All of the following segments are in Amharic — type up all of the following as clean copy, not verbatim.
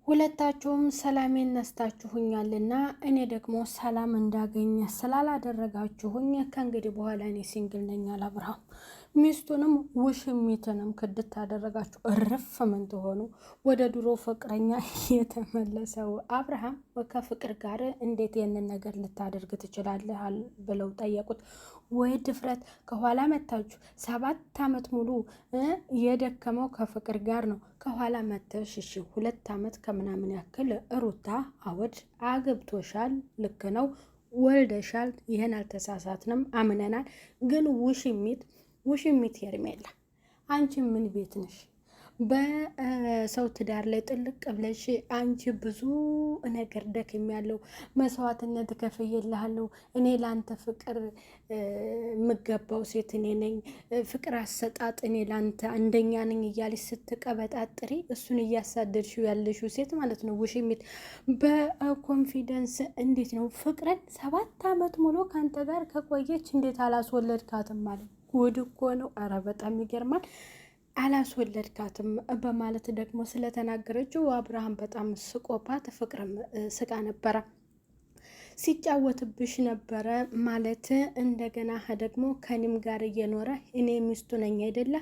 ሁለታችሁም ሰላሜን ነስታችሁኛልና እኔ ደግሞ ሰላም እንዳገኘ ስላላደረጋችሁኝ ከእንግዲህ በኋላ እኔ ሲንግል ነኝ አለ አብርሃም። ሚስቱንም ውሽሚትንም ክድት አደረጋችሁ። እርፍ ምን ትሆኑ ወደ ድሮ ፍቅረኛ የተመለሰው አብርሃም ከፍቅር ጋር እንዴት ይህንን ነገር ልታደርግ ትችላለህ ብለው ጠየቁት። ወይ ድፍረት! ከኋላ መታችሁ 7 ዓመት ሙሉ የደከመው ከፍቅር ጋር ነው። ከኋላ መተሽ እሺ 2 ዓመት ከምናምን ያክል ሩታ አወድ አገብቶሻል፣ ልክ ነው፣ ወልደሻል። ይህን አልተሳሳትንም፣ አምነናል። ግን ውሽሚት ሄርሜላ አንቺ ምን ቤት ነሽ? በሰው ትዳር ላይ ጥልቅ ብለሽ አንቺ ብዙ ነገር ደክም ያለው መስዋዕትነት ከፍዬልሃለሁ። እኔ ላንተ ፍቅር የምገባው ሴት እኔ ነኝ፣ ፍቅር አሰጣጥ እኔ ላንተ አንደኛ ነኝ እያለሽ ስትቀበጣጥሪ እሱን እያሳደድሽው ያለሽው ሴት ማለት ነው ውሽሚት። በኮንፊደንስ እንዴት ነው ፍቅርን 7 ዓመት ሙሉ ከአንተ ጋር ከቆየች እንዴት አላስወለድካትም ማለት ጉድ እኮ ነው። ኧረ በጣም ይገርማል። አላስወለድካትም በማለት ደግሞ ስለተናገረችው አብርሃም በጣም ስቆባት፣ ፍቅርም ስቃ ነበረ። ሲጫወትብሽ ነበረ ማለት እንደገና ደግሞ ከኔም ጋር እየኖረ እኔ ሚስቱ ነኝ አይደለ?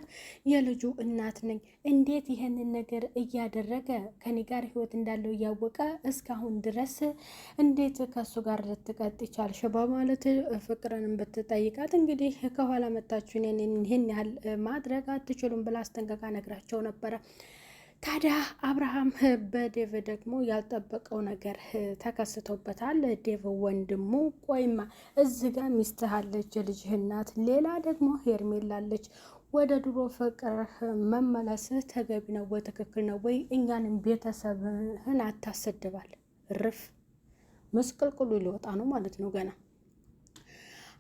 የልጁ እናት ነኝ። እንዴት ይሄንን ነገር እያደረገ ከኔ ጋር ህይወት እንዳለው እያወቀ እስካሁን ድረስ እንዴት ከሱ ጋር ልትቀጥ ይቻልሽ? በማለት ፍቅርንም ብትጠይቃት እንግዲህ ከኋላ መጣችሁ ይህን ያህል ማድረግ አትችሉም ብላ አስጠንቀቃ ነግራቸው ነበረ። ታዲያ አብርሃም በዴቭ ደግሞ ያልጠበቀው ነገር ተከስቶበታል። ዴቭ ወንድሙ ቆይማ እዚህ ጋር ሚስትህ አለች፣ የልጅህ እናት፣ ሌላ ደግሞ ሄርሜላ አለች። ወደ ድሮ ፍቅር መመለስህ ተገቢ ነው ወይ? ትክክል ነው ወይ? እኛንም ቤተሰብህን አታሰድባል። ርፍ ምስቅልቅሉ ሊወጣ ነው ማለት ነው ገና።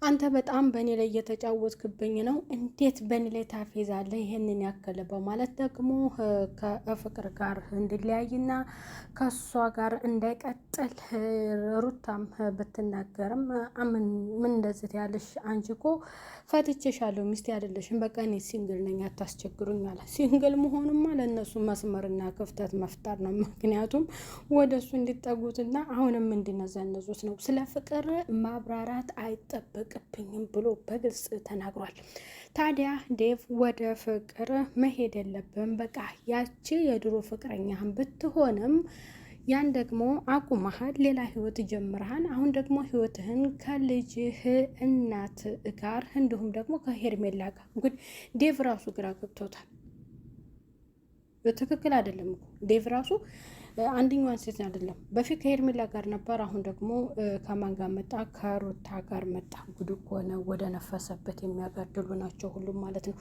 አንተ በጣም በእኔ ላይ እየተጫወትክብኝ ነው። እንዴት በእኔ ላይ ታፌዛለህ? ይሄንን ያከለ በማለት ደግሞ ከፍቅር ጋር እንዲለያይና ከሷ ጋር እንዳይቀጥል ሩታም ብትናገርም ምን እንደዚህ ያለሽ? አንቺ እኮ ፈትቼሻለሁ፣ ሚስቴ አይደለሽም። በቃ እኔ ሲንግል ነኝ፣ አታስቸግሩኝ አለ። ሲንግል መሆኑማ ለእነሱ መስመርና ክፍተት መፍጠር ነው። ምክንያቱም ወደ እሱ እንዲጠጉትና አሁንም እንዲነዘነዙት ነው። ስለ ፍቅር ማብራራት አይጠበቅ ቅብኝም ብሎ በግልጽ ተናግሯል። ታዲያ ዴቭ ወደ ፍቅር መሄድ የለብም፣ በቃ ያቺ የድሮ ፍቅረኛህን ብትሆንም ያን ደግሞ አቁመሃል፣ ሌላ ህይወት ጀምረሃል። አሁን ደግሞ ህይወትህን ከልጅህ እናት ጋር እንዲሁም ደግሞ ከሄርሜላ ጋር እንግዲህ ዴቭ ራሱ ግራ ገብቶታል። በትክክል አይደለም እኮ ዴቭ ራሱ አንደኛዋን ሴት አይደለም። በፊት ከሄርሜላ ጋር ነበር። አሁን ደግሞ ከማን ጋር መጣ? ከሩታ ጋር መጣ። ጉድ እኮ ነው። ወደ ነፈሰበት የሚያጋድሉ ናቸው ሁሉም ማለት ነው።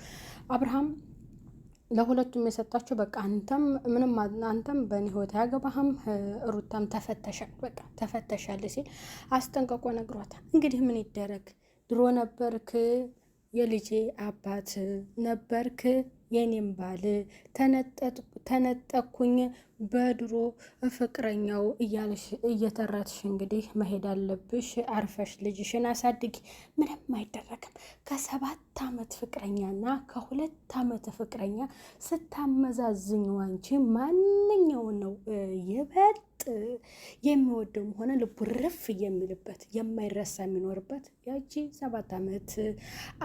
አብርሃም ለሁለቱም የሰጣቸው በቃ አንተም በእኔ ህይወት አያገባህም፣ ሩታም ተፈተሻል፣ በቃ ተፈተሻል ሲል አስጠንቀቆ ነግሯታል። እንግዲህ ምን ይደረግ? ድሮ ነበርክ የልጄ አባት ነበርክ የኔም ባል ተነጠኩኝ በድሮ ፍቅረኛው እያለሽ እየተረትሽ እንግዲህ መሄድ አለብሽ። አርፈሽ ልጅሽን አሳድጊ። ምንም አይደረግም። ከ7 ዓመት ፍቅረኛና ከ2 ዓመት ፍቅረኛ ስታመዛዝኝ አንቺ ማንኛው ነው ይበልጥ የሚወደውም ሆነ ልቡ ርፍ የሚልበት የማይረሳ የሚኖርበት? ያቺ 7 ዓመት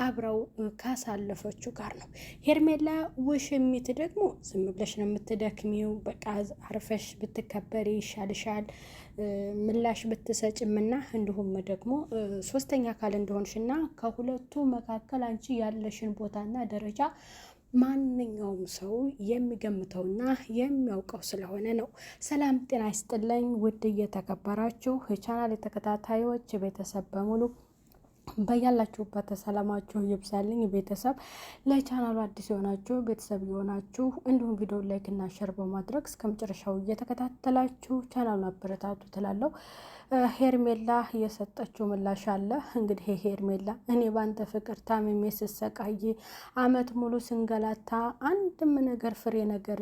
አብረው ካሳለፈችው ጋር ነው። ሄርሜላ ውሽሚት ደግሞ ዝም ብለሽ ነው የምትደክሚው። በቃ አርፈሽ ብትከበሪ ይሻልሻል፣ ምላሽ ብትሰጭምና እንዲሁም ደግሞ 3ኛ አካል እንደሆንሽና ከሁለቱ መካከል አንቺ ያለሽን ቦታና ደረጃ ማንኛውም ሰው የሚገምተውና የሚያውቀው ስለሆነ ነው። ሰላም ጤና ይስጥልኝ ውድ እየተከበራችሁ የቻናል ተከታታዮች ቤተሰብ በሙሉ በያላችሁበት ሰላማችሁ ይብዛልኝ። ቤተሰብ ለቻናሉ አዲስ የሆናችሁ ቤተሰብ የሆናችሁ እንዲሁም ቪዲዮ ላይክ እና ሼር በማድረግ እስከ መጨረሻው እየተከታተላችሁ ቻናሉን አበረታቱ ትላለሁ። ሄርሜላ የሰጠችው ምላሽ አለ። እንግዲህ ሄርሜላ እኔ ባንተ ፍቅር ታምሜ ስሰቃይ አመት ሙሉ ስንገላታ አንድም ነገር ፍሬ ነገር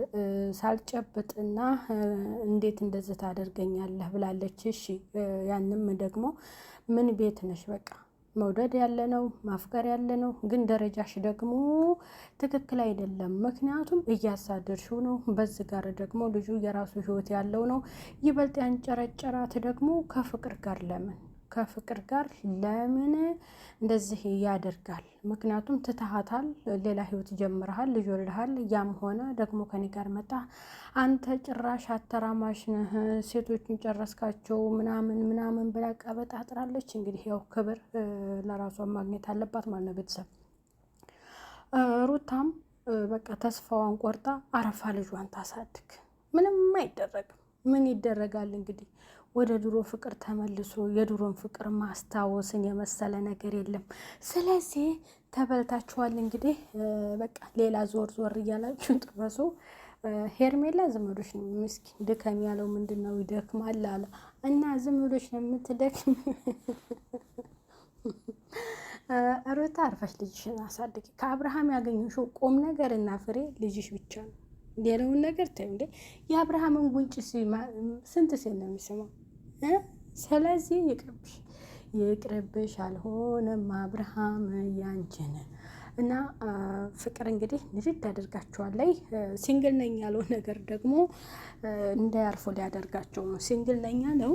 ሳልጨብጥና እንዴት እንደዚህ ታደርገኛለህ ብላለች። እሺ ያንም ደግሞ ምን ቤት ነሽ? በቃ መውደድ ያለ ነው፣ ማፍቀር ያለ ነው። ግን ደረጃሽ ደግሞ ትክክል አይደለም። ምክንያቱም እያሳደድሽው ነው። በዚህ ጋር ደግሞ ልጁ የራሱ ህይወት ያለው ነው። ይበልጥ ያንጨረጨራት ደግሞ ከፍቅር ጋር ለምን እንደዚህ ያደርጋል? ምክንያቱም ትተሃታል፣ ሌላ ህይወት ጀምረሃል፣ ልጅ ወልደሃል። ያም ሆነ ደግሞ ከኔ ጋር መጣ፣ አንተ ጭራሽ አተራማሽ ነህ፣ ሴቶችን ጨረስካቸው ምናምን ብላ ቀበጣጥራለች። እንግዲህ ያው ክብር ለራሷ ማግኘት አለባት ማለት ነው። ቤተሰብ ሩታም በቃ ተስፋዋን ቆርጣ አረፋ ልጇን ታሳድግ። ምንም አይደረግም። ምን ይደረጋል እንግዲህ ወደ ድሮ ፍቅር ተመልሶ የድሮን ፍቅር ማስታወስን የመሰለ ነገር የለም። ስለዚህ ተበልታችኋል። እንግዲህ በቃ ሌላ ዞር እያላችሁ ጥበሱ። ሄርሜላ ዘመዶች ነው ምስኪን ድከም ያለው ምንድን ነው? ይደክማል አለ እና ዘመዶች ነው የምትደክም። ሩታ አርፈሽ ልጅሽን አሳድጊ። ከአብርሃም ያገኘሽው ቁም ነገር እና ፍሬ ልጅሽ ብቻ ነው። ሌላውን ነገር ተይው። እንዴ የአብርሃምን ጉንጭ ስንት ሴት ነው የሚስመው? ስለዚህ ይቅርብሽ። አልሆነም አብርሃም ያንቺን እና ፍቅር እንግዲህ ንድድ ታደርጋቸዋለይ። ሲንግል ነኝ ያለው ነገር ደግሞ እንዳያርፎ ሊያደርጋቸው ነው። ሲንግል ነኝ ያለው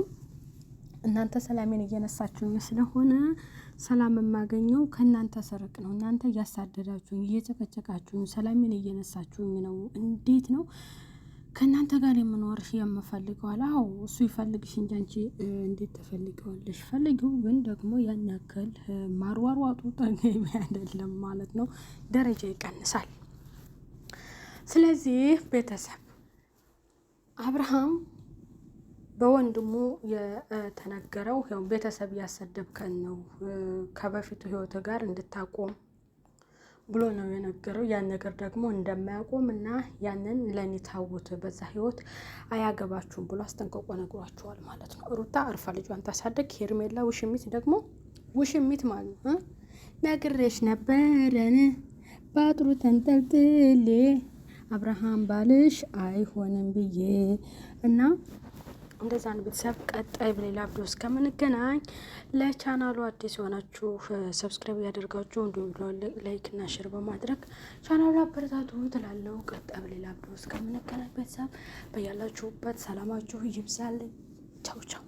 እናንተ ሰላሜን እየነሳችሁኝ ስለሆነ ሰላም የማገኘው ከእናንተ ስርቅ ነው። እናንተ እያሳደዳችሁኝ እየጨቀጨቃችሁኝ ሰላሜን እየነሳችሁኝ ነው። እንዴት ነው ከእናንተ ጋር የምኖርሽ የምፈልገው? አዎ እሱ ይፈልግሽ እንጂ አንቺ እንዴት ትፈልገዋለሽ? ፈልጊው፣ ግን ደግሞ ያን ያክል ማርዋሯጡ ጠገቢ አይደለም ማለት ነው። ደረጃ ይቀንሳል። ስለዚህ ቤተሰብ አብርሃም በወንድሙ የተነገረው ያው ቤተሰብ ያሰደብከን ነው ከበፊቱ ህይወት ጋር እንድታቆም ብሎ ነው የነገረው። ያን ነገር ደግሞ እንደማያቆም እና ያንን ለኔ ታውት በዛ ህይወት አያገባችሁም ብሎ አስጠንቅቆ ነግሯቸዋል ማለት ነው። ሩታ አርፋ ልጇን ታሳደግ። ሄርሜላ ውሽሚት ደግሞ ውሽሚት ማለት ነው። ነግሬሽ ነበረን ባጥሩ ተንጠልጥሌ አብርሃም ባልሽ አይሆንም ብዬ እና እንደዛን ቤተሰብ ቀጣይ በሌላ ቪዲዮ እስከምንገናኝ ለቻናሉ አዲስ የሆናችሁ ሰብስክራይብ ያደርጋችሁ እንዲሁም ላይክ እና ሼር በማድረግ ቻናሉ አበረታቱ ትላለው። ቀጣይ በሌላ ቪዲዮ እስከምንገናኝ ቤተሰብ በያላችሁበት ሰላማችሁ ይብዛልኝ። ቻው ቻው።